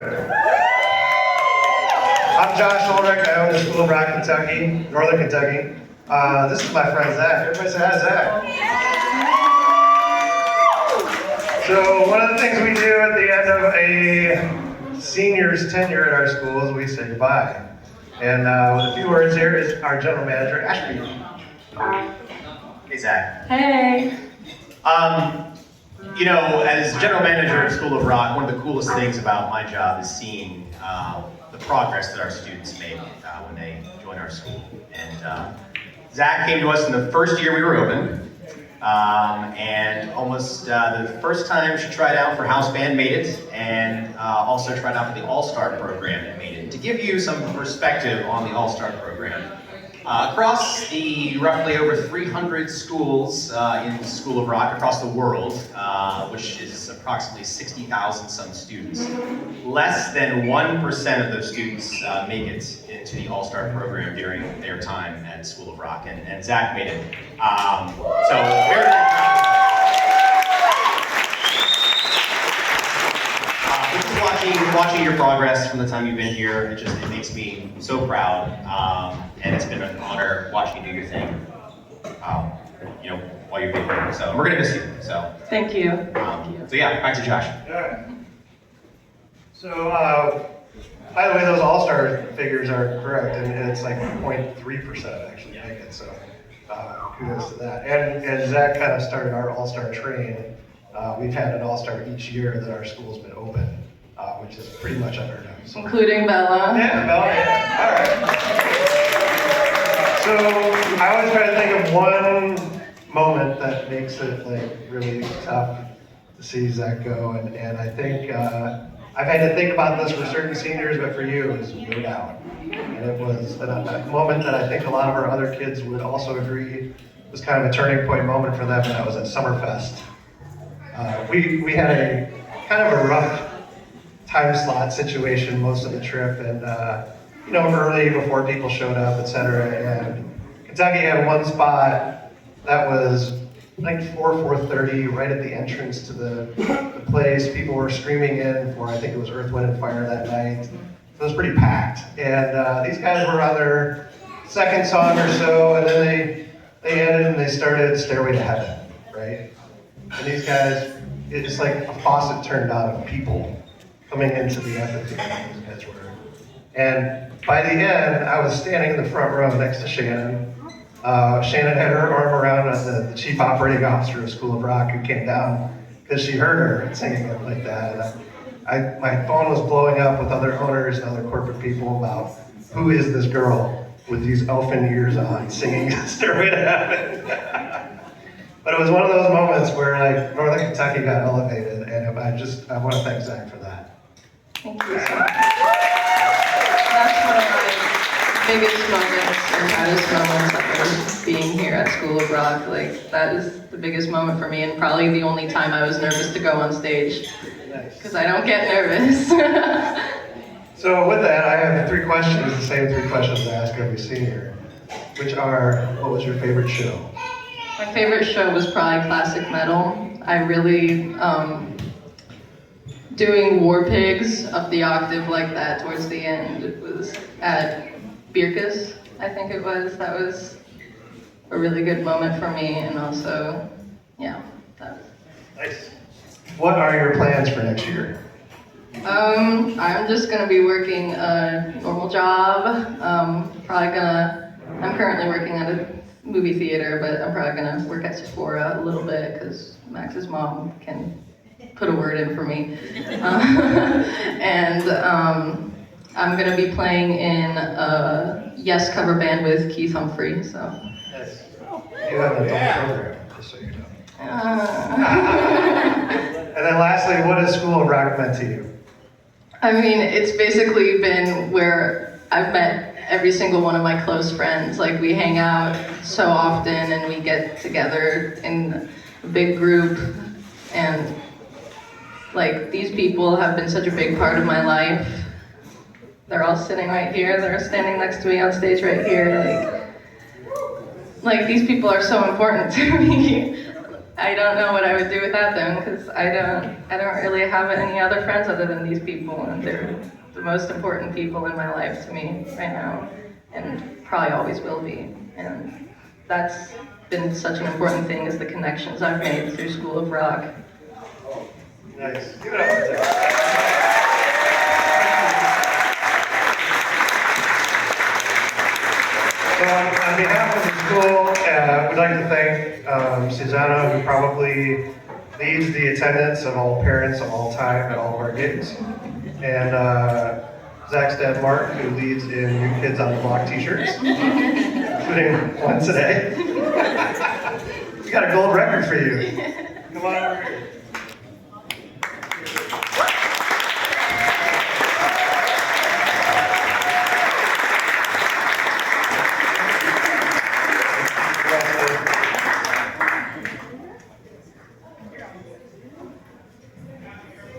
I'm Josh Ulrich. I own the School of Rock, Kentucky, Northern Kentucky. This is my friend Zach. Everybody say hi, Zach. So one of the things we do at the end of a senior's tenure at our school is we say goodbye. And with a few words here is our general manager, Ashby. Hey, Zach. Hey. You know, as general manager at School of Rock, one of the coolest things about my job is seeing the progress that our students make when they join our school. And Zach came to us in the first year we were open, and almost the first time she tried out for house band made it, and also tried out for the All-Star program and made it. To give you some perspective on the All-Star program, across the roughly over 300 schools in the School of Rock across the world, which is approximately 60,000 some students, less than 1% of those students make it into the All-Star program during their time at School of Rock, and Zach made it. So very, very proud of watching your progress from the time you've been here, it makes me so proud, and it's been an honor watching you do your thing, you know, while you've been here. So we're gonna miss you. So Thank you. So yeah, back to Josh. Yeah. So, by the way, those all-star figures are correct, and it's like 0.3% actually make it. So, kudos to that. And Zach kind of started our all-star train. We've had an all-star each year that our school's been open, which is pretty much unheard of. So. Including Bella. Yeah, Bella. Yeah. All right. So I always try to think of one moment that makes it like really tough to see Zach go, and I think I've had to think about this for certain seniors, but for you it was way out. And it was a moment that I think a lot of our other kids would also agree was kind of a turning point moment for them, and that was at Summerfest. We had a kind of a rough time slot situation most of the trip, and you know, early before people showed up, etc. And Kentucky had one spot that was like 4:30, right at the entrance to the place. People were streaming in for, I think it was Earth, Wind, and Fire that night. So it was pretty packed, and these guys were on their second song or so, and then they ended and they started Stairway to Heaven, right? And these guys, it's like a faucet turned on of people coming into the amphitheater. These guys were. And by the end, I was standing in the front row next to Shannon. Shannon had her arm around the chief operating officer of School of Rock, who came down because she heard her singing it like that. And my phone was blowing up with other owners and other corporate people about who is this girl with these elfin ears on singing Stairway to Heaven. But it was one of those moments where like Northern Kentucky got elevated, and I want to thank Zach for that. Thank you so much. That's one of my biggest moments and proudest moments ever, being here at School of Rock. Like, that is the biggest moment for me, and probably the only time I was nervous to go on stage. Because I don't get nervous. So with that, I have three questions, the same three questions I ask every senior, which are, what was your favorite show? My favorite show was probably classic metal. I really, doing War Pigs up the octave like that towards the end, it was at Birkus, I think it was. That was a really good moment for me, and also, yeah. Nice. What are your plans for next year? I'm just gonna be working a normal job. I'm currently working at a movie theater, but I'm probably gonna work at Sephora a little bit because Max's mom can put a word in for me. And I'm gonna be playing in a Yes cover band with Keith Humphrey, so. Yes. You have an adult program, just so you know. And then lastly, what has School of Rock meant to you? I mean, it's basically been where I've met every single one of my close friends. Like, we hang out so often and we get together in a big group, and like, these people have been such a big part of my life. They're all sitting right here, they're standing next to me on stage right here. Like these people are so important to me. I don't know what I would do without them because I don't really have any other friends other than these people, and they're the most important people in my life to me right now, and probably always will be. And that's been such an important thing, is the connections I've made through School of Rock. Nice. Give it up for Zach. So on behalf of the school, we'd like to thank Susanna, who probably leads the attendance of all parents of all time at all of our gigs, and Zach's dad, Mark, who leads in New Kids on the Block t-shirts, including one today. We got a gold record for you. Come on over here.